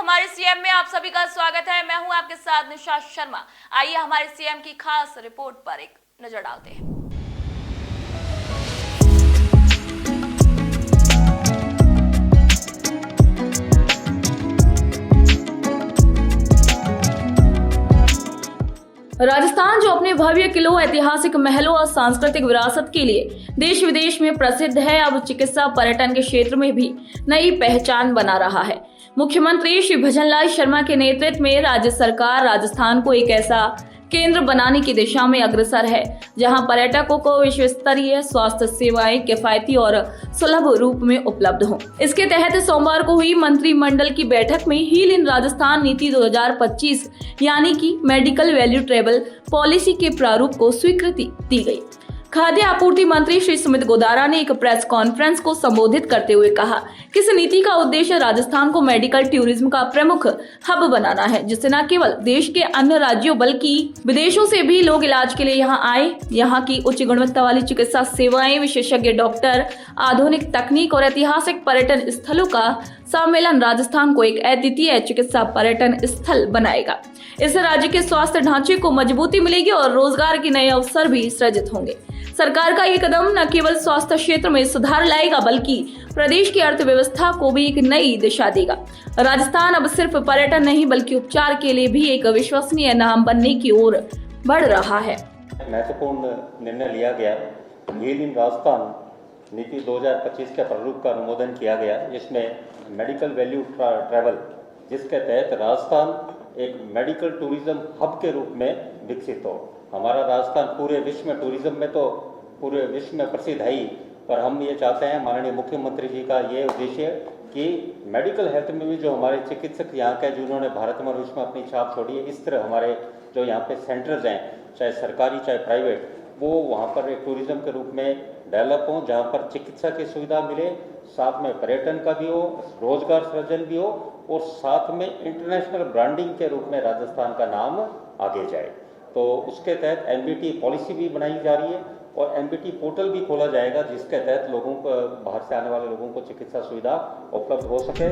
हमारे सीएम में आप सभी का स्वागत है। मैं हूं आपके साथ निशा शर्मा। आइए हमारे सीएम की खास रिपोर्ट पर एक नजर डालते हैं। राजस्थान जो अपने भव्य किलों, ऐतिहासिक महलों और सांस्कृतिक विरासत के लिए देश विदेश में प्रसिद्ध है, अब चिकित्सा पर्यटन के क्षेत्र में भी नई पहचान बना रहा है। मुख्यमंत्री श्री भजनलाल शर्मा के नेतृत्व में राज्य सरकार राजस्थान को एक ऐसा केंद्र बनाने की दिशा में अग्रसर है जहां पर्यटकों को विश्व स्तरीय स्वास्थ्य सेवाएं किफायती और सुलभ रूप में उपलब्ध हों। इसके तहत सोमवार को हुई मंत्रिमंडल की बैठक में हील इन राजस्थान नीति 2025 यानी कि मेडिकल वैल्यू ट्रैवल पॉलिसी के प्रारूप को स्वीकृति दी गई। खाद्य आपूर्ति मंत्री श्री सुमित गोदारा ने एक प्रेस कॉन्फ्रेंस को संबोधित करते हुए कहा कि इस नीति का उद्देश्य राजस्थान को मेडिकल टूरिज्म का प्रमुख हब बनाना है, जिससे न केवल देश के अन्य राज्यों बल्कि विदेशों से भी लोग इलाज के लिए यहाँ आए। यहाँ की उच्च गुणवत्ता वाली चिकित्सा सेवाएं, विशेषज्ञ डॉक्टर, आधुनिक तकनीक और ऐतिहासिक पर्यटन स्थलों का सम्मेलन राजस्थान को एक अद्वितीय चिकित्सा पर्यटन स्थल बनाएगा। इससे राज्य के स्वास्थ्य ढांचे को मजबूती मिलेगी और रोजगार के नए अवसर भी सृजित होंगे। सरकार का ये कदम न केवल स्वास्थ्य क्षेत्र में सुधार लाएगा बल्कि प्रदेश की अर्थव्यवस्था को भी एक नई दिशा देगा। राजस्थान अब सिर्फ पर्यटन नहीं बल्कि उपचार के लिए भी एक विश्वसनीय नाम बनने की ओर बढ़ रहा है। महत्वपूर्ण निर्णय लिया गया। हील इन राजस्थान नीति 2025 के प्रारूप का अनुमोदन किया गया, जिसमें मेडिकल वैल्यू ट्रैवल, जिसके तहत राजस्थान एक मेडिकल टूरिज्म हब के रूप में विकसित हो। हमारा राजस्थान पूरे विश्व में टूरिज्म में तो पूरे विश्व में प्रसिद्ध है ही, पर हम ये चाहते हैं, माननीय मुख्यमंत्री जी का ये उद्देश्य कि मेडिकल हेल्थ में भी जो हमारे चिकित्सक यहाँ के जिन्होंने भारत में और विश्व में अपनी छाप छोड़ी है, इस तरह हमारे जो यहाँ पे सेंटर्स हैं, चाहे सरकारी चाहे प्राइवेट, वो वहाँ पर एक टूरिज्म के रूप में डेवलप हों, जहाँ पर चिकित्सा की सुविधा मिले, साथ में पर्यटन का भी हो, रोजगार सृजन भी हो और साथ में इंटरनेशनल ब्रांडिंग के रूप में राजस्थान का नाम आगे जाए। तो उसके तहत एमबीटी पॉलिसी भी बनाई जा रही है और एमबीटी पोर्टल भी खोला जाएगा, जिसके तहत लोगों को, बाहर से आने वाले लोगों को चिकित्सा सुविधा उपलब्ध हो सके।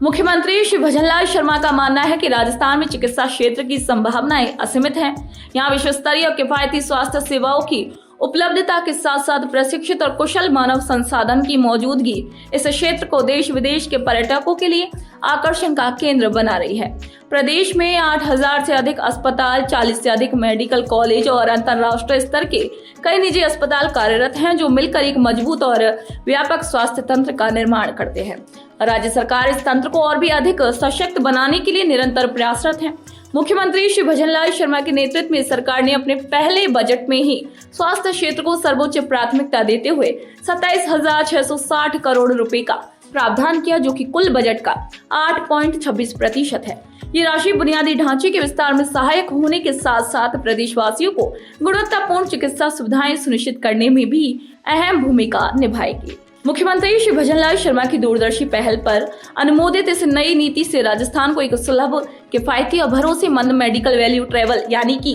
मुख्यमंत्री श्री भजनलाल शर्मा का मानना है कि राजस्थान में चिकित्सा क्षेत्र की संभावनाएं असीमित हैं। यहाँ विश्व स्तरीय और किफायती स्वास्थ्य सेवाओं की उपलब्धता के साथ साथ प्रशिक्षित और कुशल मानव संसाधन की मौजूदगी इस क्षेत्र को देश विदेश के पर्यटकों के लिए आकर्षण का केंद्र बना रही है। प्रदेश में 8000 से अधिक अस्पताल, 40 से अधिक मेडिकल कॉलेज और अंतर्राष्ट्रीय स्तर के कई निजी अस्पताल कार्यरत हैं, जो मिलकर एक मजबूत और व्यापक स्वास्थ्य तंत्र का निर्माण करते हैं। राज्य सरकार इस तंत्र को और भी अधिक सशक्त बनाने के लिए निरंतर प्रयासरत है। मुख्यमंत्री श्री भजनलाल शर्मा के नेतृत्व में सरकार ने अपने पहले बजट में ही स्वास्थ्य क्षेत्र को सर्वोच्च प्राथमिकता देते हुए 27,660 करोड़ रुपए का प्रावधान किया, जो कि कुल बजट का 8.26% है। ये राशि बुनियादी ढांचे के विस्तार में सहायक होने के साथ साथ प्रदेशवासियों को गुणवत्तापूर्ण चिकित्सा सुविधाएं सुनिश्चित करने में भी अहम भूमिका निभाएगी। मुख्यमंत्री श्री भजनलाल शर्मा की दूरदर्शी पहल पर अनुमोदित इस नई नीति से राजस्थान को एक सुलभ, किफायती और भरोसेमंद मेडिकल वैल्यू ट्रैवल यानी कि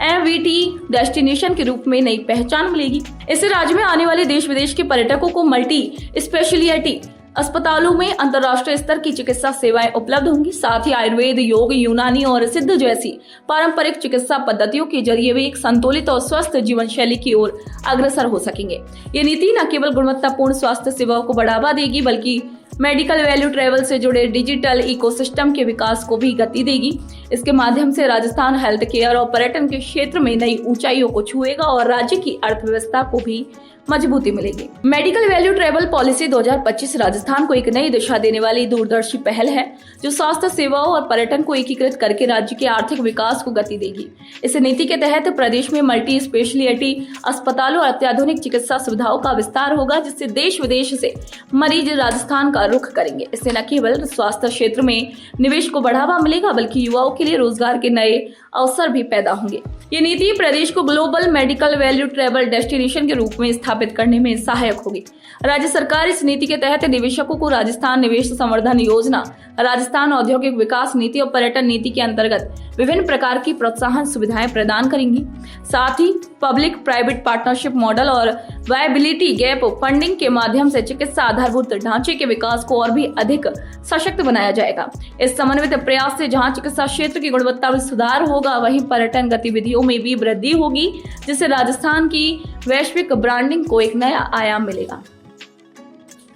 एमवीटी डेस्टिनेशन के रूप में नई पहचान मिलेगी। इससे राज्य में आने वाले देश विदेश के पर्यटकों को मल्टी स्पेशलिटी अस्पतालों में अंतर्राष्ट्रीय स्तर की चिकित्सा सेवाएं उपलब्ध होंगी। साथ ही आयुर्वेद, योग, यूनानी और सिद्ध जैसी पारंपरिक चिकित्सा पद्धतियों के जरिए वे एक संतुलित और स्वस्थ जीवन शैली की ओर अग्रसर हो सकेंगे। ये नीति न केवल गुणवत्तापूर्ण स्वास्थ्य सेवाओं को बढ़ावा देगी बल्कि मेडिकल वैल्यू ट्रैवल से जुड़े डिजिटल इकोसिस्टम के विकास को भी गति देगी। इसके माध्यम से राजस्थान हेल्थ केयर और पर्यटन के क्षेत्र में नई ऊंचाइयों को छुएगा और राज्य की अर्थव्यवस्था को भी मजबूती मिलेगी। Medical value travel policy 2025 Rajasthan को एक नई दिशा देने वाली दूरदर्शी पहल है, जो स्वास्थ्य सेवाओं और पर्यटन को एकीकृत करके राज्य के आर्थिक विकास को गति देगी। इस नीति के तहत प्रदेश में मल्टी स्पेशलिटी अस्पतालों और अत्याधुनिक चिकित्सा सुविधाओं का विस्तार होगा, जिससे देश विदेश से मरीज राजस्थान का रुख करेंगे। इससे न केवल स्वास्थ्य क्षेत्र में निवेश को बढ़ावा मिलेगा बल्कि युवाओं के लिए रोजगार के नए अवसर भी पैदा होंगे। ये नीति प्रदेश को global medical value travel destination के रूप में स्थापित करने में सहायक होगी। राज्य सरकार इस नीति के तहत निवेशकों को राजस्थान निवेश संवर्धन योजना, राजस्थान औद्योगिक विकास नीति और पर्यटन नीति के अंतर्गत विभिन्न प्रकार की प्रोत्साहन सुविधाएं प्रदान करेंगी। साथ ही पब्लिक प्राइवेट पार्टनरशिप मॉडल और वायबिलिटी गैप फंडिंग के माध्यम से चिकित्सा आधारभूत ढांचे के विकास को और भी अधिक सशक्त बनाया जाएगा। इस समन्वित प्रयास से जहां चिकित्सा क्षेत्र की गुणवत्ता में सुधार होगा, वहीं पर्यटन गतिविधियों में भी वृद्धि होगी, जिससे राजस्थान की वैश्विक ब्रांडिंग को एक नया आयाम मिलेगा।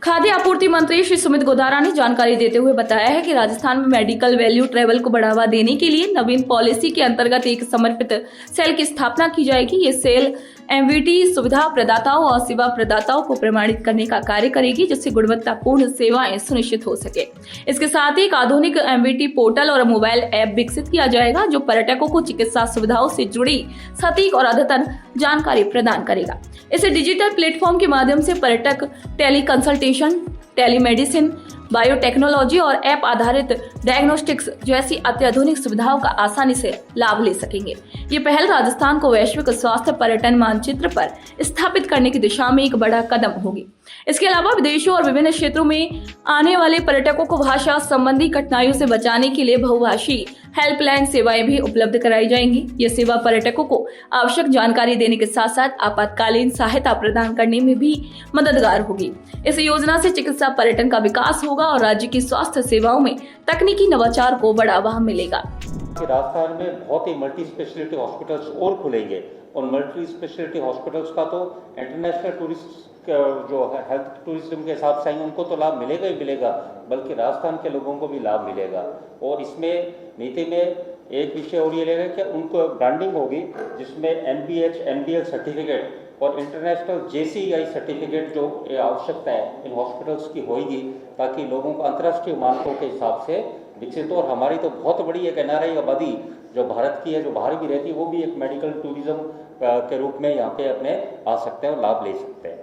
खाद्य आपूर्ति मंत्री श्री सुमित गोधारा ने जानकारी देते हुए बताया है कि राजस्थान में मेडिकल वैल्यू ट्रैवल को बढ़ावा देने के लिए नवीन पॉलिसी के अंतर्गत एक समर्पित सेल की स्थापना की जाएगी। ये सेल एमवीटी सुविधा प्रदाताओं और सेवा प्रदाताओं को प्रमाणित करने का कार्य करेगी, जिससे गुणवत्तापूर्ण सेवाएं सुनिश्चित हो सके। इसके साथ ही एक आधुनिक एमवीटी पोर्टल और मोबाइल ऐप विकसित किया जाएगा, जो पर्यटकों को चिकित्सा सुविधाओं से जुड़ी सटीक और अद्यतन जानकारी प्रदान करेगा। इस डिजिटल प्लेटफॉर्म के माध्यम से पर्यटक टेली कंसल्टेशन, टेलीमेडिसिन, बायोटेक्नोलॉजी और ऐप आधारित डायग्नोस्टिक्स जैसी अत्याधुनिक सुविधाओं का आसानी से लाभ ले सकेंगे। ये पहल राजस्थान को वैश्विक स्वास्थ्य पर्यटन मानचित्र पर स्थापित करने की दिशा में एक बड़ा कदम होगी। इसके अलावा विदेशों और विभिन्न क्षेत्रों में आने वाले पर्यटकों को भाषा संबंधी कठिनाइयों से बचाने के लिए बहुभाषी हेल्पलाइन सेवाएं भी उपलब्ध कराई जाएंगी। ये सेवा पर्यटकों को आवश्यक जानकारी देने के साथ साथ आपातकालीन सहायता प्रदान करने में भी मददगार होगी। इस योजना से चिकित्सा पर्यटन का विकास होगा और राज्य की स्वास्थ्य सेवाओं में तकनीकी नवाचार को बढ़ावा मिलेगा। राजस्थान में बहुत ही मल्टी स्पेशलिटी हॉस्पिटल्स और खुलेंगे और मल्टी स्पेशलिटी हॉस्पिटल्स का तो इंटरनेशनल टूरिस्ट जो हेल्थ टूरिज्म के हिसाब से आएंगे उनको तो लाभ मिलेगा ही मिलेगा, बल्कि राजस्थान के लोगों को भी लाभ मिलेगा। और इसमें नीति में एक विषय और ये रहेगा कि उनको ब्रांडिंग होगी, जिसमें MBH, MDL सर्टिफिकेट और इंटरनेशनल JCI सर्टिफिकेट जो आवश्यकता है इन हॉस्पिटल्स की होगी, ताकि लोगों को अंतर्राष्ट्रीय मानकों के हिसाब से विकसित हो। और हमारी तो बहुत बड़ी एक NRI आबादी जो भारत की है, जो बाहर भी रहती है, वो भी एक मेडिकल टूरिज्म के रूप में यहाँ पे अपने आ सकते हैं और लाभ ले सकते हैं।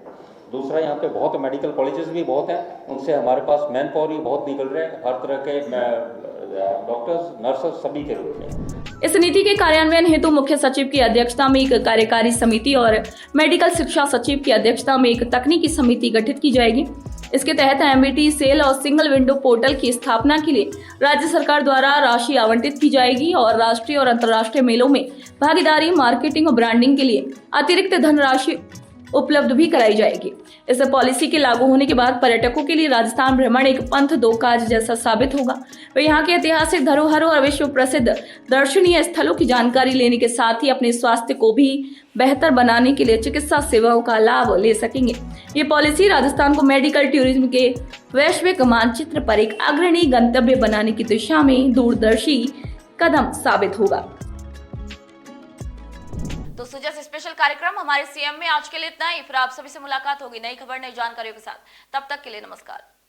दूसरा, यहाँ पे बहुत मेडिकल कॉलेजेस भी बहुत हैं, उनसे हमारे पास मैन पावर भी बहुत निकल रहे हैं, हर तरह के डॉक्टर्स, नर्सेस सभी के रूप में। इस नीति के कार्यान्वयन हेतु मुख्य सचिव की अध्यक्षता में एक कार्यकारी समिति और मेडिकल शिक्षा सचिव की अध्यक्षता में एक तकनीकी समिति गठित की जाएगी। इसके तहत एमवीटी सेल और सिंगल विंडो पोर्टल की स्थापना के लिए राज्य सरकार द्वारा राशि आवंटित की जाएगी और राष्ट्रीय और अंतर्राष्ट्रीय मेलों में भागीदारी, मार्केटिंग और ब्रांडिंग के लिए अतिरिक्त धनराशि उपलब्ध भी कराई जाएगी। इस पॉलिसी के लागू होने के बाद पर्यटकों के लिए राजस्थान भ्रमण एक पंथ दो काज जैसा साबित होगा। वे यहाँ के ऐतिहासिक धरोहरों और विश्व प्रसिद्ध दर्शनीय स्थलों की जानकारी लेने के साथ ही अपने स्वास्थ्य को भी बेहतर बनाने के लिए चिकित्सा सेवाओं का लाभ ले सकेंगे। ये पॉलिसी राजस्थान को मेडिकल टूरिज्म के वैश्विक मानचित्र पर एक अग्रणी गंतव्य बनाने की दिशा में दूरदर्शी कदम साबित होगा। तो सुजस स्पेशल कार्यक्रम हमारे CM में आज के लिए इतना ही। फिर आप सभी से मुलाकात होगी नई खबर, नई जानकारियों के साथ। तब तक के लिए नमस्कार।